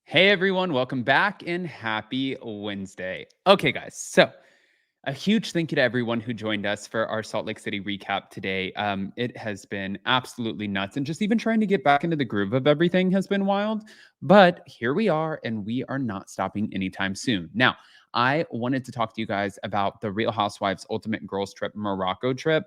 Hey everyone, welcome back and happy Wednesday. Okay, guys, so a huge thank you to everyone who joined us for our Salt Lake City recap today. It has been absolutely nuts, and just even trying to get back into the groove of everything has been wild. But here we are, and we are not stopping anytime soon. Now, I wanted to talk to you guys about the Real Housewives Ultimate Girls Trip Morocco trip,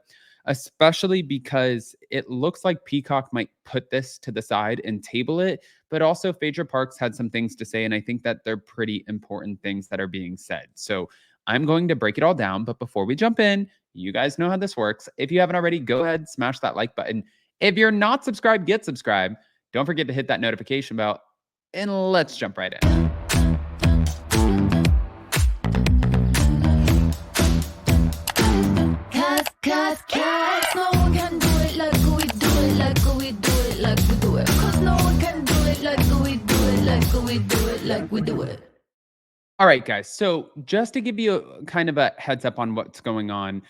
especially because it looks like Peacock might put this to the side and table it. But also, Phaedra Parks had some things to say, and I think that they're pretty important things that are being said. So I'm going to break it all down. But before we jump in, you guys know how this works. If you haven't already, go ahead, smash that like button. If you're not subscribed, get subscribed. Don't forget to hit that notification bell. And let's jump right in. Cause no one can do it like we do it, like we do it, like we do it. Cause no one can do it like we do it, like we do it, like we do it. All right, guys. So just to give you a kind of a heads up on what's going on,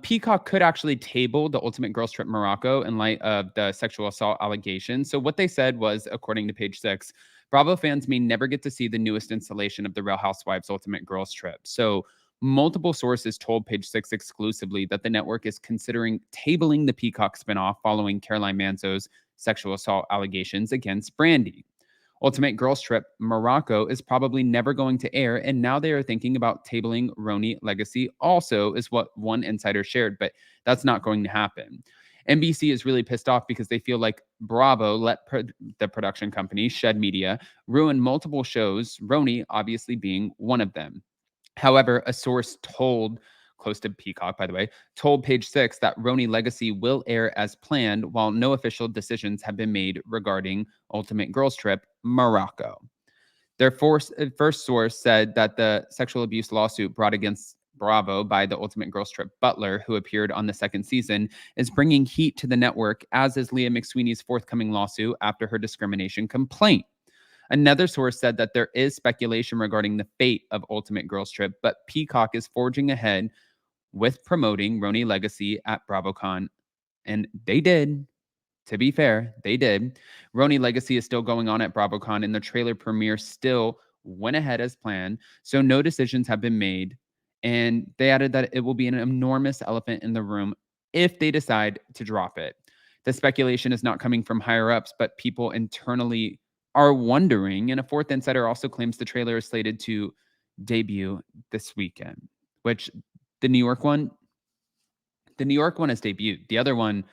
Peacock could actually table the Ultimate Girls Trip Morocco in light of the sexual assault allegations. So what they said was, according to Page Six, Bravo fans may never get to see the newest installation of the Real Housewives Ultimate Girls Trip. So multiple sources told Page Six exclusively that the network is considering tabling the Peacock spinoff following Caroline Manzo's sexual assault allegations against Brandi. Ultimate Girls Trip Morocco is probably never going to air, and now they are thinking about tabling RHONY Legacy also, is what one insider shared, but that's not going to happen. NBC is really pissed off because they feel like Bravo let the production company, Shed Media, ruin multiple shows, RHONY obviously being one of them. However, a source told, close to Peacock, by the way, told Page Six that RHONY Legacy will air as planned while no official decisions have been made regarding Ultimate Girls Trip Morocco. Their first source said that the sexual abuse lawsuit brought against Bravo by the Ultimate Girls Trip butler, who appeared on the second season, is bringing heat to the network, as is Leah McSweeney's forthcoming lawsuit after her discrimination complaint. Another source said that there is speculation regarding the fate of Ultimate Girls Trip, but Peacock is forging ahead with promoting RHONY Legacy at BravoCon. And they did. To be fair, they did. RHONY Legacy is still going on at BravoCon, and the trailer premiere still went ahead as planned. So no decisions have been made. And they added that it will be an enormous elephant in the room if they decide to drop it. The speculation is not coming from higher ups, but people internally are wondering. And a fourth insider also claims the trailer is slated to debut this weekend, which the New York one, has debuted. The other one,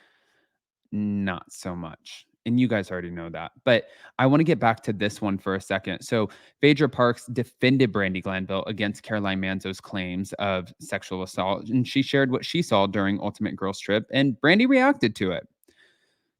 not so much. And you guys already know that. But I want to get back to this one for a second. So Phaedra Parks defended Brandi Glanville against Caroline Manzo's claims of sexual assault. And she shared what she saw during Ultimate Girls Trip, and Brandi reacted to it.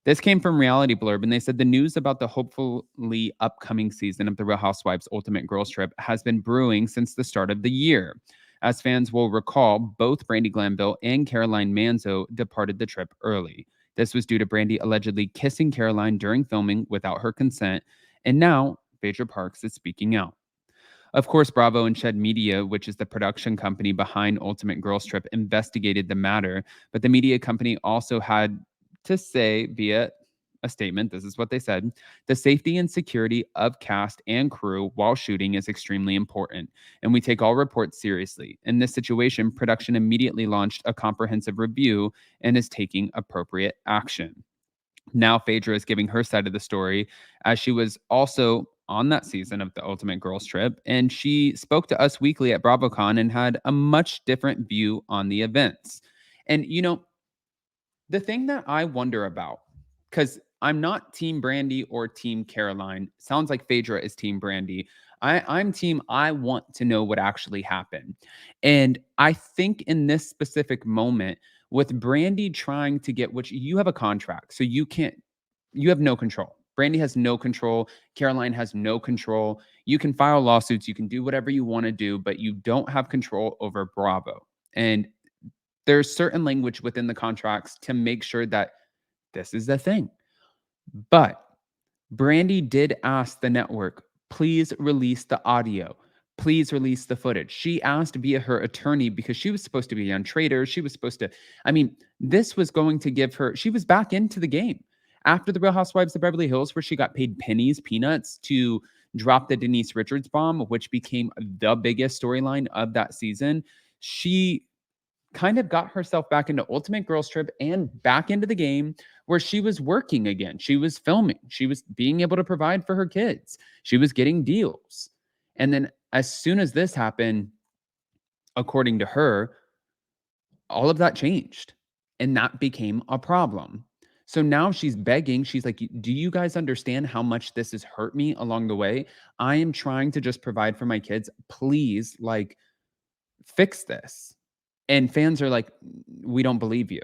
This came from Reality Blurb, and they said the news about the hopefully upcoming season of The Real Housewives Ultimate Girls Trip has been brewing since the start of the year. As fans will recall, both Brandi Glanville and Caroline Manzo departed the trip early. This was due to Brandi allegedly kissing Caroline during filming without her consent, and now Phaedra Parks is speaking out. Of course, Bravo and Shed Media, which is the production company behind Ultimate Girls Trip, investigated the matter, but the media company also had to say via a statement, this is what they said: the safety and security of cast and crew while shooting is extremely important, and we take all reports seriously. In this situation, production immediately launched a comprehensive review and is taking appropriate action. Now Phaedra is giving her side of the story, as she was also on that season of the Ultimate Girls Trip, and she spoke to Us Weekly at BravoCon and had a much different view on the events. And the thing that I wonder about, because I'm not Team Brandi or Team Caroline. Sounds like Phaedra is Team Brandi. I'm team, I want to know what actually happened. And I think in this specific moment, with Brandi trying to get, which you have a contract, so you have no control. Brandi has no control. Caroline has no control. You can file lawsuits. You can do whatever you want to do, but you don't have control over Bravo. And there's certain language within the contracts to make sure that this is the thing. But Brandi did ask the network, please release the audio. Please release the footage. She asked via her attorney because she was supposed to be on Trader. She was supposed to, this was going to give her, she was back into the game. After the Real Housewives of Beverly Hills, where she got paid pennies, peanuts to dropped the Denise Richards bomb, which became the biggest storyline of that season, she kind of got herself back into Ultimate Girls Trip and back into the game where she was working again. She was filming. She was being able to provide for her kids. She was getting deals. And then as soon as this happened, according to her, all of that changed and that became a problem. So now she's begging. She's like, do you guys understand how much this has hurt me along the way? I am trying to just provide for my kids. Please, like, fix this. And fans are like, we don't believe you.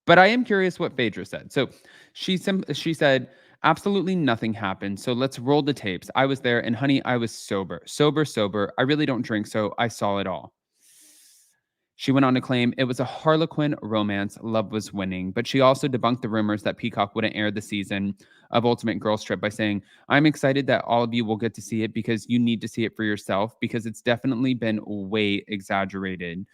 But I am curious what Phaedra said. So she said, absolutely nothing happened. So let's roll the tapes. I was there, and honey, I was sober. Sober. I really don't drink, so I saw it all. She went on to claim it was a Harlequin romance. Love was winning. But she also debunked the rumors that Peacock wouldn't air the season of Ultimate Girls Trip by saying, I'm excited that all of you will get to see it because you need to see it for yourself because it's definitely been way exaggerated.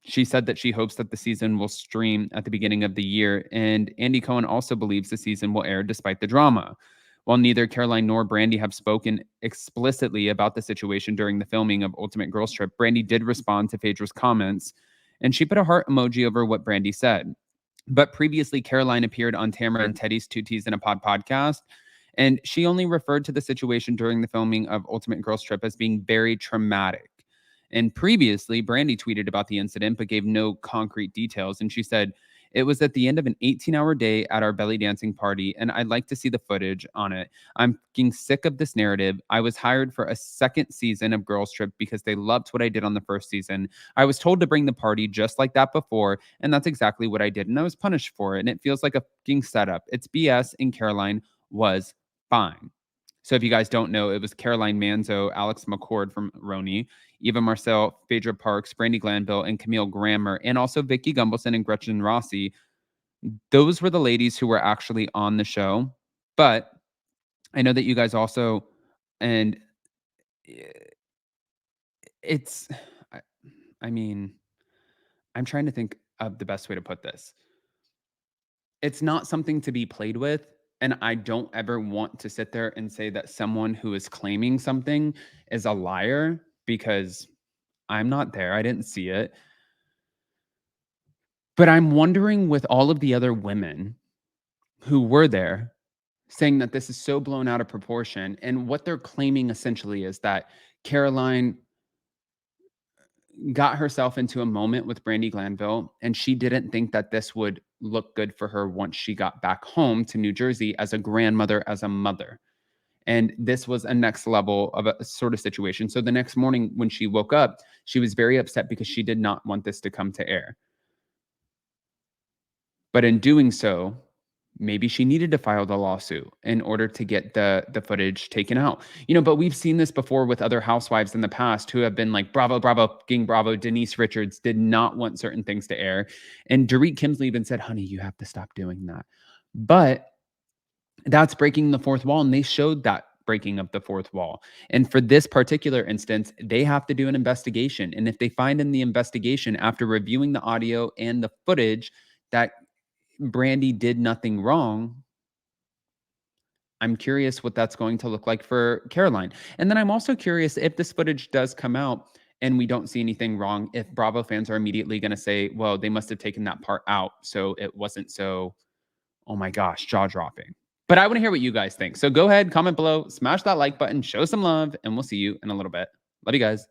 She said that she hopes that the season will stream at the beginning of the year, and Andy Cohen also believes the season will air despite the drama. While neither Caroline nor Brandi have spoken explicitly about the situation during the filming of Ultimate Girls Trip, Brandi did respond to Phaedra's comments, and she put a heart emoji over what Brandi said. But previously, Caroline appeared on Tamara and Teddy's Two T's in a Pod podcast, and she only referred to the situation during the filming of Ultimate Girls Trip as being very traumatic. And previously, Brandi tweeted about the incident, but gave no concrete details. And she said, it was at the end of an 18-hour day at our belly dancing party, and I'd like to see the footage on it. I'm getting sick of this narrative. I was hired for a second season of Girls Trip because they loved what I did on the first season. I was told to bring the party just like that before, and that's exactly what I did, and I was punished for it, and it feels like a fucking setup. It's BS, and Caroline was fine. So if you guys don't know, it was Caroline Manzo, Alex McCord from Roni, Eva Marcel, Phaedra Parks, Brandi Glanville, and Camille Grammer, and also Vicky Gumbelson and Gretchen Rossi. Those were the ladies who were actually on the show. But I know that you guys also, and it's, I mean, I'm trying to think of the best way to put this. It's not something to be played with. And I don't ever want to sit there and say that someone who is claiming something is a liar because I'm not there. I didn't see it. But I'm wondering with all of the other women who were there saying that this is so blown out of proportion. And what they're claiming essentially is that Caroline got herself into a moment with Brandi Glanville, and she didn't think that this would look good for her once she got back home to New Jersey as a grandmother, as a mother. And this was a next level of a sort of situation. So the next morning when she woke up, she was very upset because she did not want this to come to air. But in doing so, maybe she needed to file the lawsuit in order to get the footage taken out. But we've seen this before with other housewives in the past who have been like, bravo, bravo, king, bravo. Denise Richards did not want certain things to air. And Dorit Kemsley even said, honey, you have to stop doing that. But that's breaking the fourth wall. And they showed that breaking of the fourth wall. And for this particular instance, they have to do an investigation. And if they find in the investigation after reviewing the audio and the footage that Brandi did nothing wrong, I'm curious what that's going to look like for Caroline. And then I'm also curious if this footage does come out and we don't see anything wrong, if Bravo fans are immediately going to say, well, they must have taken that part out, so it wasn't so, oh my gosh, jaw-dropping. But I want to hear what you guys think. So go ahead, comment below, smash that like button, show some love, and we'll see you in a little bit. Love you guys.